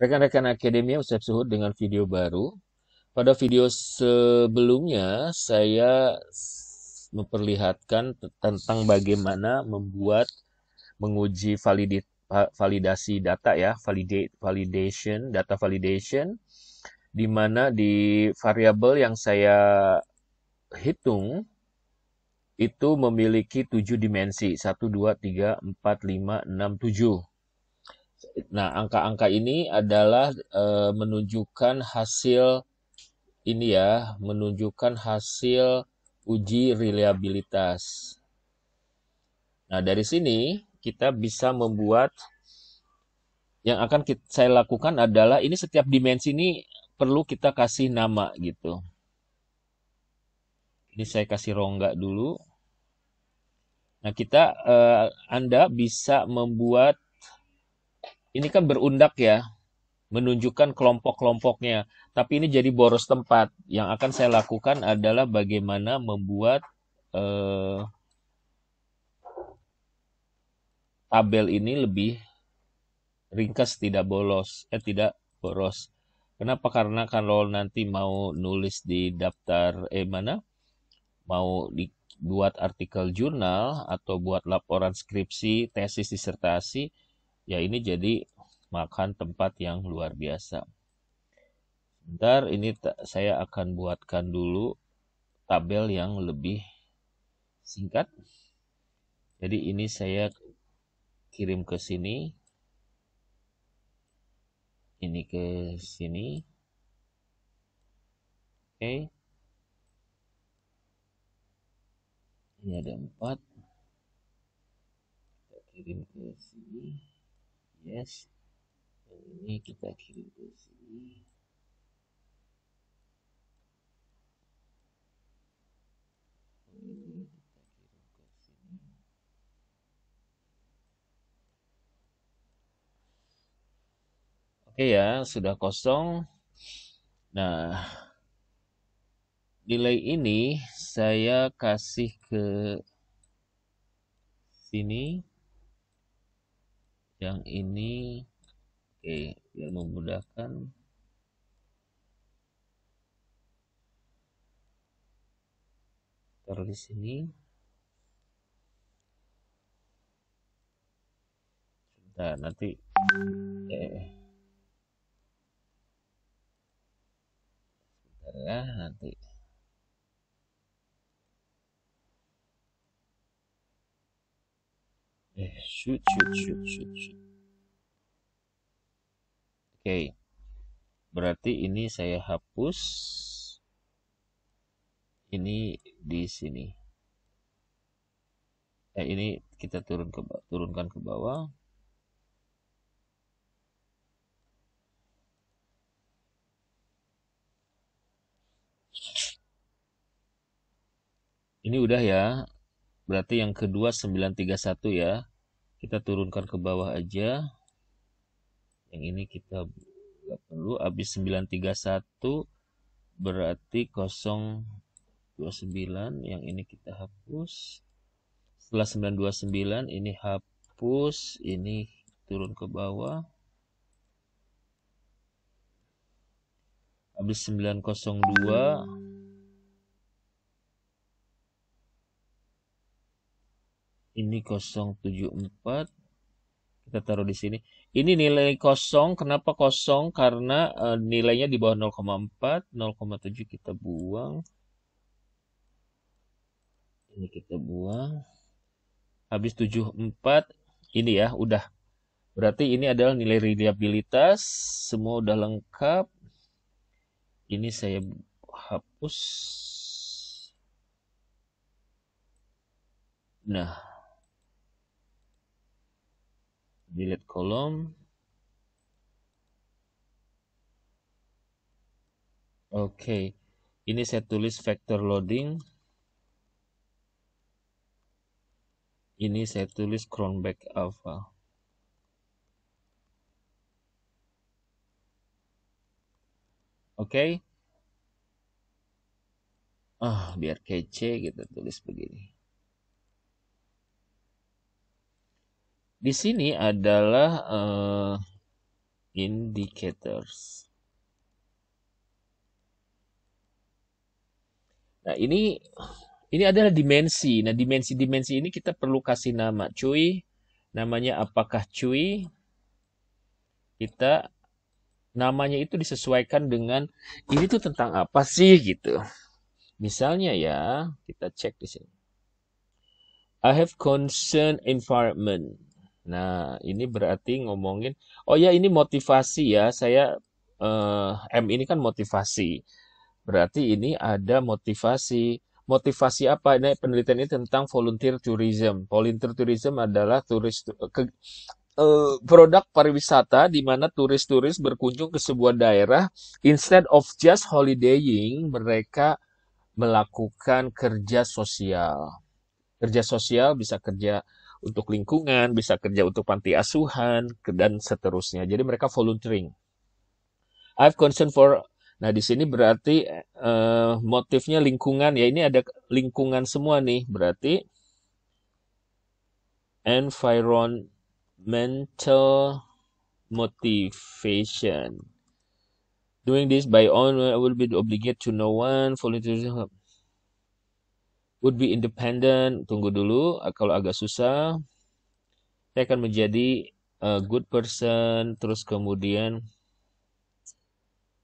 Rekan-rekan Akademia Ustadz Suhud dengan video baru. Pada video sebelumnya saya memperlihatkan tentang bagaimana menguji validasi data ya, data validation, di mana di variabel yang saya hitung itu memiliki 7 dimensi, 1, 2, 3, 4, 5, 6, 7. Nah, angka-angka ini adalah menunjukkan hasil ini ya, menunjukkan hasil uji reliabilitas. Nah, dari sini kita bisa membuat yang akan saya lakukan adalah ini setiap dimensi ini perlu kita kasih nama gitu. Ini saya kasih rongga dulu. Nah, Anda bisa membuat ini kan berundak ya, menunjukkan kelompok-kelompoknya. Tapi ini jadi boros tempat. Yang akan saya lakukan adalah bagaimana membuat tabel ini lebih ringkas, tidak boros. Kenapa? Karena kalau nanti mau nulis di daftar mau dibuat artikel jurnal atau buat laporan skripsi, tesis, disertasi, ya ini jadi makan tempat yang luar biasa. Bentar, ini saya akan buatkan dulu tabel yang lebih singkat. Jadi ini saya kirim ke sini. Ini ke sini. Oke. Ini ada 4. Kita kirim ke sini. Yes. Dan ini kita kirim ke sini. Ini kita kirim ke sini. Oke ya, sudah kosong. Nah, nilai ini saya kasih ke sini. Yang ini, oke, biar memudahkan. Taruh di sini. Nah, nanti sebentar ya, nanti. Shoot. Oke. Berarti ini saya hapus. Ini di sini. Ini kita turunkan ke bawah. Ini udah ya. Berarti yang kedua 931 ya. Kita turunkan ke bawah aja. Yang ini kita nggak perlu. Habis 931 berarti 029. Yang ini kita hapus. Setelah 929 ini hapus. Ini turun ke bawah. Habis 902. Ini 074. Kita taruh di sini. Ini nilai kosong. Kenapa kosong? Karena nilainya di bawah 0,4. 0,7 kita buang. Ini kita buang. Habis 74. Ini ya, udah. Berarti ini adalah nilai reliabilitas. Semua udah lengkap. Ini saya hapus. Nah. Delete kolom. Oke. Ini saya tulis vector loading. Ini saya tulis Cronbach alpha. Oke. Biar kece kita tulis begini. Di sini adalah indicators. Nah, ini adalah dimensi. Nah, dimensi-dimensi ini kita perlu kasih nama. Cuy, namanya apakah cuy? Kita namanya itu disesuaikan dengan ini tuh tentang apa sih gitu. Misalnya ya, kita cek di sini. I have concern environment. Nah, ini berarti ngomongin, oh ya ini motivasi ya. Saya M ini kan motivasi. Berarti ini ada motivasi. Motivasi apa? Ini penelitian ini tentang volunteer tourism. Volunteer tourism adalah produk pariwisata di mana turis-turis berkunjung ke sebuah daerah. Instead of just holidaying, mereka melakukan kerja sosial. Kerja sosial bisa kerja untuk lingkungan, bisa kerja untuk panti asuhan, dan seterusnya. Jadi mereka volunteering. I have concern for. Nah, di sini berarti motifnya lingkungan ya. Ini ada lingkungan semua nih. Berarti environmental motivation. Doing this by own, I will be obligated to no one. Volunteering would be independent. Tunggu dulu, kalau agak susah. Saya akan menjadi a good person. Terus kemudian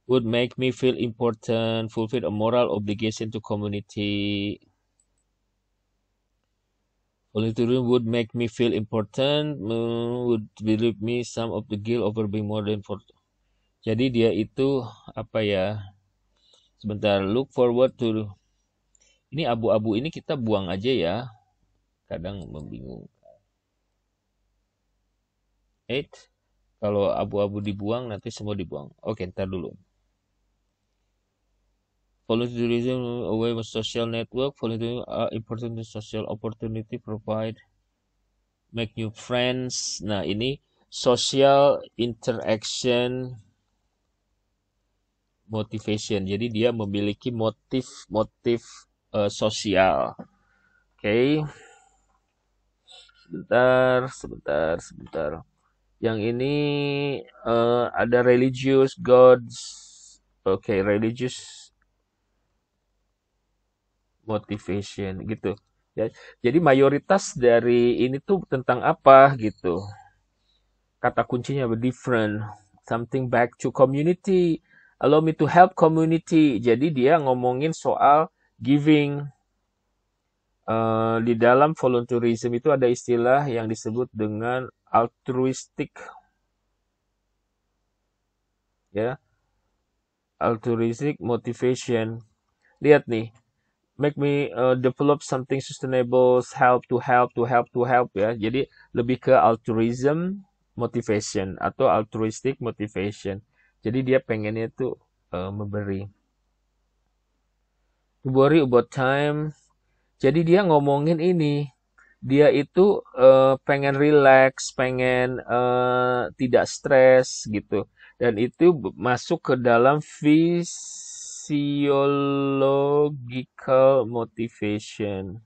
would make me feel important, fulfill a moral obligation to community. Volunteering would make me feel important, would relieve me some of the guilt over being more than for. Jadi dia itu apa ya? Sebentar, look forward to. Ini abu-abu ini kita buang aja ya. Kadang membingungkan. 8. Kalau abu-abu dibuang nanti semua dibuang. Oke, ntar dulu. Volunteerism away with social network. Volunteering are important to social opportunity provide make new friends. Nah, ini social interaction motivation. Jadi dia memiliki motif sosial. Oke. Sebentar. Yang ini ada religious gods. Oke, religious motivation gitu. Ya, jadi mayoritas dari ini tuh tentang apa gitu. Kata kuncinya different. Something back to community. Allow me to help community. Jadi dia ngomongin soal giving. Di dalam volunteerism itu ada istilah yang disebut dengan altruistic. Ya. Altruistic motivation. Lihat nih. Make me develop something sustainable, help ya. Jadi lebih ke altruism motivation atau altruistic motivation. Jadi dia pengennya itu memberi. To worry about time. Jadi dia ngomongin ini. Dia itu pengen relax, pengen tidak stres gitu. Dan itu masuk ke dalam physiological motivation.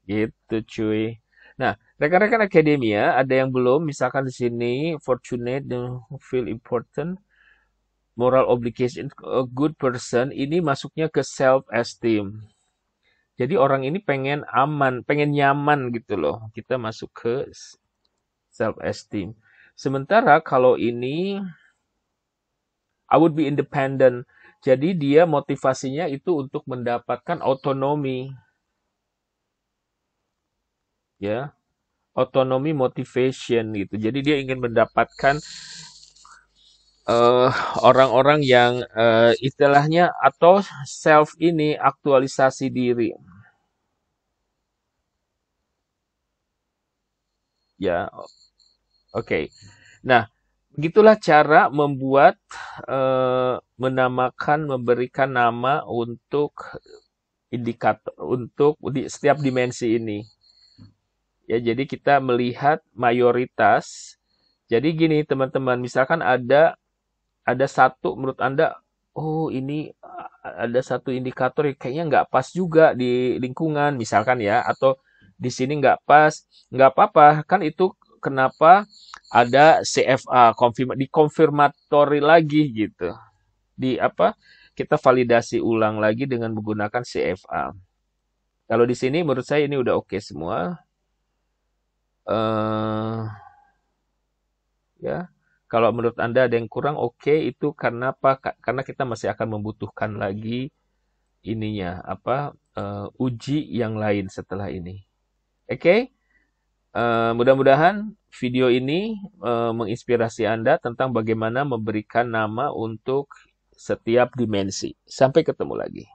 Gitu cuy. Nah, rekan-rekan akademia ada yang belum, misalkan di sini fortunate dan feel important, moral obligation, a good person, ini masuknya ke self esteem. Jadi orang ini pengen aman, pengen nyaman gitu loh. Kita masuk ke self esteem. Sementara kalau ini I would be independent. Jadi dia motivasinya itu untuk mendapatkan otonomi. Ya. Otonomi motivation gitu. Jadi dia ingin mendapatkan orang-orang yang istilahnya atau self ini aktualisasi diri. Ya. Oke. Nah, begitulah cara membuat menamakan, memberikan nama untuk indikator untuk di setiap dimensi ini. Ya, jadi kita melihat mayoritas. Jadi gini, teman-teman, misalkan ada satu menurut Anda, oh ini ada satu indikator yang kayaknya nggak pas juga di lingkungan, misalkan ya, atau di sini nggak pas, nggak apa-apa, kan itu kenapa ada CFA, dikonfirmatori lagi gitu. Kita validasi ulang lagi dengan menggunakan CFA. Kalau di sini menurut saya ini udah oke semua. Ya. Kalau menurut Anda ada yang kurang, oke, itu karena apa? Karena kita masih akan membutuhkan lagi ininya, uji yang lain setelah ini. Oke? Mudah-mudahan video ini menginspirasi Anda tentang bagaimana memberikan nama untuk setiap dimensi. Sampai ketemu lagi.